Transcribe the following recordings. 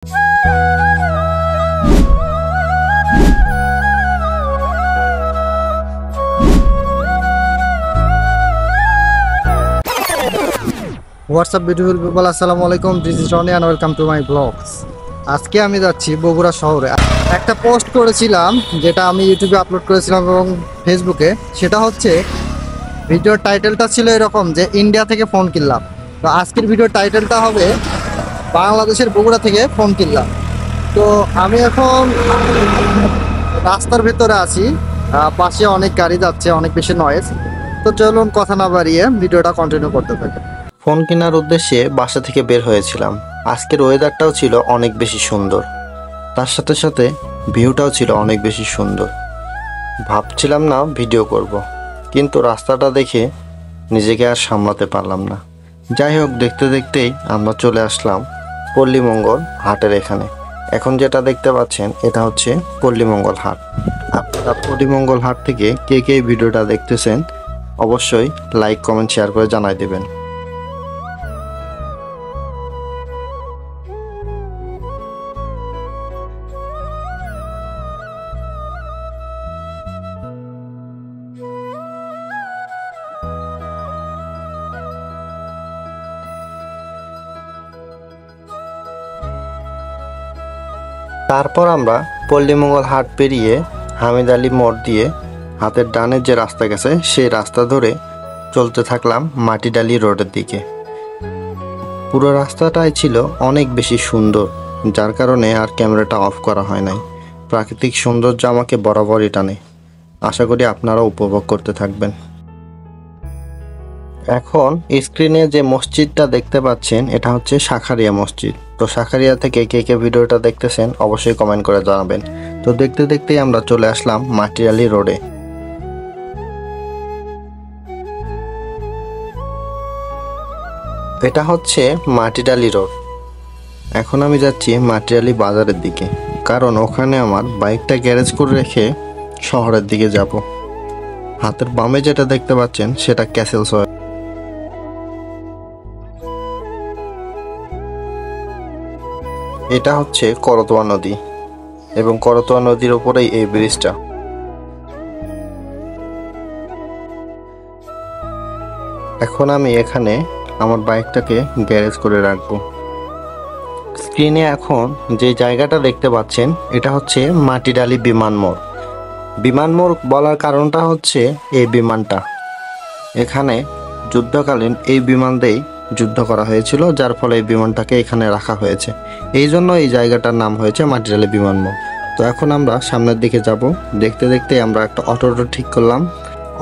WhatsApp beautiful people, আসসালামু আলাইকুম। This is Rony and welcome to my blogs. আজকে আমি যাচ্ছি বগুড়া শহরে। একটা পোস্ট করেছিলাম যেটা আমি ইউটিউবে আপলোড করেছিলাম এবং ফেসবুকে। সেটা হচ্ছে ভিডিওর টাইটেলটা ছিল এরকম যে ইন্ডিয়া থেকে ফোন কিনলাম। তো আজকের ভিডিওর টাইটেলটা হবে বাংলাদেশের বগুড়া থেকে ফোন কিনলাম। তো আমি এখন রাস্তার ভেতরে আছি, পাশে অনেক গাড়ি যাচ্ছে, অনেক বেশি নয়েজ। তো চলুন কথা না বাড়িয়ে ভিডিওটা কন্টিনিউ করতে থাকি। ফোন কেনার উদ্দেশ্যে বাসা থেকে বের হয়েছিলাম। আজকের ওয়েদারটাও ছিল অনেক বেশি সুন্দর, তার সাথে সাথে ভিউটাও ছিল অনেক বেশি সুন্দর। ভাবছিলাম না ভিডিও করব, কিন্তু রাস্তাটা দেখে নিজেকে আর সামলাতে পারলাম না। যাই হোক, দেখতে দেখতেই আমরা চলে আসলাম পল্লীমঙ্গল হাটের এখানে। এখন যেটা দেখতে পাচ্ছেন এটা হচ্ছে পল্লীমঙ্গল হাট। আপনারা পল্লীমঙ্গল হাট থেকে কে কে ভিডিওটা দেখতেছেন অবশ্যই লাইক, কমেন্ট, শেয়ার করে জানাই দেবেন। তারপর আমরা পল্লীমঙ্গল হাট পেরিয়ে হামিদ আলী মোড় দিয়ে হাতের ডানের যে রাস্তা গেছে সেই রাস্তা ধরে চলতে থাকলাম মাটিডালি রোডের দিকে। পুরো রাস্তাটাই ছিল অনেক বেশি সুন্দর, যার কারণে আর ক্যামেরাটা অফ করা হয় নাই। প্রাকৃতিক সৌন্দর্য আমাকে বরাবরই টানে। আশা করি আপনারা উপভোগ করতে থাকবেন। এখন স্ক্রিনে যে মসজিদটা দেখতে পাচ্ছেন এটা হচ্ছে শাখারিয়া মসজিদ। তো শাখারিয়া থেকে কে কে ভিডিওটা দেখতেছেন অবশ্যই কমেন্ট করে জানাবেন। তো দেখতে দেখতেই আমরা চলে আসলাম মাটিডালি রোডে। এটা হচ্ছে মাটিডালি রোড। এখন আমি যাচ্ছি মাটিডালি বাজারের দিকে, কারণ ওখানে আমার বাইকটা গ্যারেজ করে রেখে শহরের দিকে যাব। হাতের বামে যেটা দেখতে পাচ্ছেন সেটা ক্যাসেল শহর। এটা হচ্ছে করতোয়া নদী এবং করতোয়া নদীর উপরেই এই ব্রিজটা। এখন আমি এখানে আমার বাইকটাকে গ্যারেজ করে রাখবো। স্ক্রিনে এখন যে জায়গাটা দেখতে পাচ্ছেন এটা হচ্ছে মাটিডালি বিমান মোড়। বিমান মোড় বলার কারণটা হচ্ছে এই বিমানটা, এখানে যুদ্ধকালীন এই বিমান দিয়েই যুদ্ধ করা হয়েছিল, যার ফলে এই বিমানটাকে এখানে রাখা হয়েছে। এই জন্য এই জায়গাটার নাম হয়েছে মাটিডালি বিমান মোড়। তো এখন আমরা সামনের দিকে যাব। দেখতে দেখতে আমরা একটা অটো ঠিক করলাম।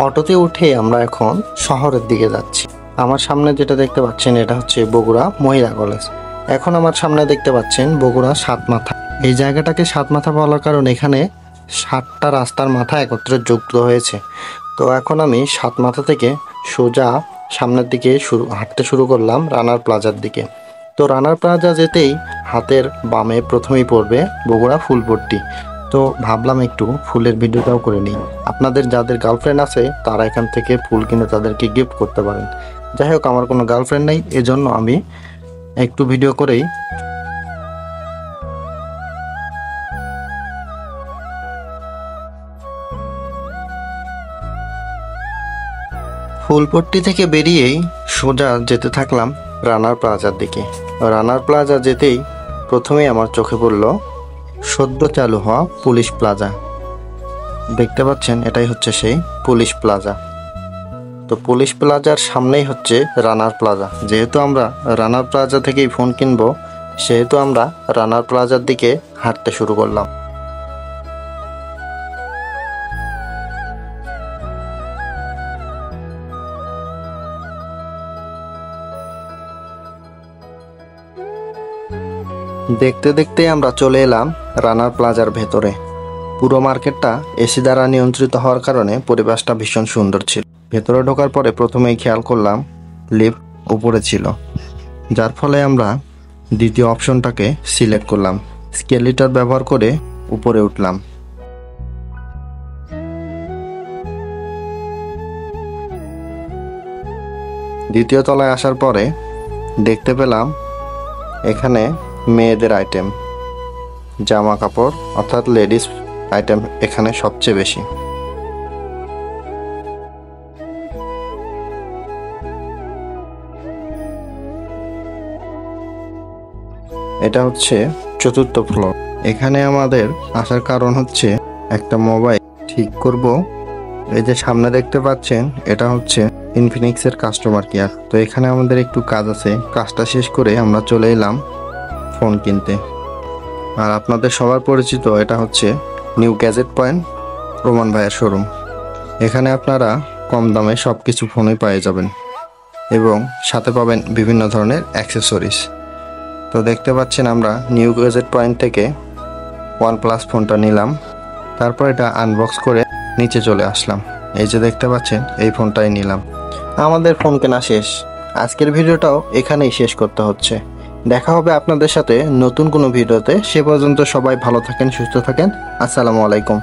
অটোতে উঠে আমরা এখন শহরের দিকে যাচ্ছি। আমার সামনে যেটা দেখতে পাচ্ছেন এটা হচ্ছে বগুড়া মহিলা কলেজ। এখন আমার সামনে দেখতে পাচ্ছেন বগুড়া সাতমাথা। এই জায়গাটাকে সাতমাথা বলার কারণ এখানে 7টা রাস্তার মাথা একত্রে যুক্ত হয়েছে। তো এখন আমি সাতমাথা থেকে সোজা সামনের দিকে হাঁটতে শুরু করলাম রানার প্লাজার দিকে। তো রানার প্লাজা যেতেই হাতের বামে প্রথমেই পড়বে বগুড়া ফুলপট্টি। তো ভাবলাম একটু ফুলের ভিডিওটাও করে নিই। আপনাদের যাদের গার্লফ্রেন্ড আছে তারা এখান থেকে ফুল কিনে তাদেরকে গিফট করতে পারেন। যাই হোক, আমার কোনো গার্লফ্রেন্ড নেই, এজন্য আমি একটু ভিডিও করেই ফুলপট্টি থেকে বেরিয়েই সোজা যেতে থাকলাম রানার প্লাজার দিকে। রানার প্লাজা যেতেই প্রথমেই আমার চোখে পড়ল সদ্য চালু হওয়া পুলিশ প্লাজা। দেখতে পাচ্ছেন এটাই হচ্ছে সেই পুলিশ প্লাজা। তো পুলিশ প্লাজার সামনেই হচ্ছে রানার প্লাজা। যেহেতু আমরা রানার প্লাজা থেকেই ফোন কিনবো, সেহেতু আমরা রানার প্লাজার দিকে হাঁটতে শুরু করলাম। দেখতে দেখতে আমরা চলে এলাম রানার প্লাজার ভেতরে। পুরো মার্কেটটা এসি দ্বারা নিয়ন্ত্রিত হওয়ার কারণে পরিবেশটা ভীষণ সুন্দর ছিল। ভেতরে ঢোকার পরে প্রথমেই খেয়াল করলাম লিফট উপরে ছিল, যার ফলে আমরা দ্বিতীয় অপশনটাকে সিলেক্ট করলাম। স্কেলেটর ব্যবহার করে উপরে উঠলাম। দ্বিতীয় তলায় আসার পরে দেখতে পেলাম এখানে মেয়েদের আইটেম। জামা কাপড় অর্থাৎ লেডিস আইটেম এখানে সবচেয়ে বেশি। এটা হচ্ছে 4র্থ ফ্লোর। এখানে আমাদের আসার কারণ হচ্ছে একটা মোবাইল ঠিক করব। এই যে সামনে দেখতে পাচ্ছেন এটা হচ্ছে ইনফিনিক্সের কাস্টমার কেয়ার। তো এখানে আমাদের একটু কাজ আছে, কাজটা শেষ করে আমরা চলে এলাম ফোন কিনতে। আর আপনাদের সবার পরিচিত এটা হচ্ছে নিউ গ্যাজেট পয়েন্ট, রোমান ভাইয়ের শোরুম। এখানে আপনারা কম দামে সব কিছু ফোনই পেয়ে যাবেন এবং সাথে পাবেন বিভিন্ন ধরনের অ্যাক্সেসরিজ। তো দেখতে পাচ্ছেন আমরা নিউ গ্যাজেট পয়েন্ট থেকে OnePlus ফোনটা নিলাম, তারপর এটা আনবক্স করে নিচে চলে আসলাম। এই যে দেখতে পাচ্ছেন এই ফোনটাই নিলাম। আমাদের ফোন কেনা শেষ। আজকের ভিডিওটাও এখানেই শেষ করতে হচ্ছে। দেখা হবে আপনাদের সাথে নতুন কোনো ভিডিওতে। সে পর্যন্ত সবাই ভালো থাকেন, সুস্থ থাকেন। আসসালামু আলাইকুম।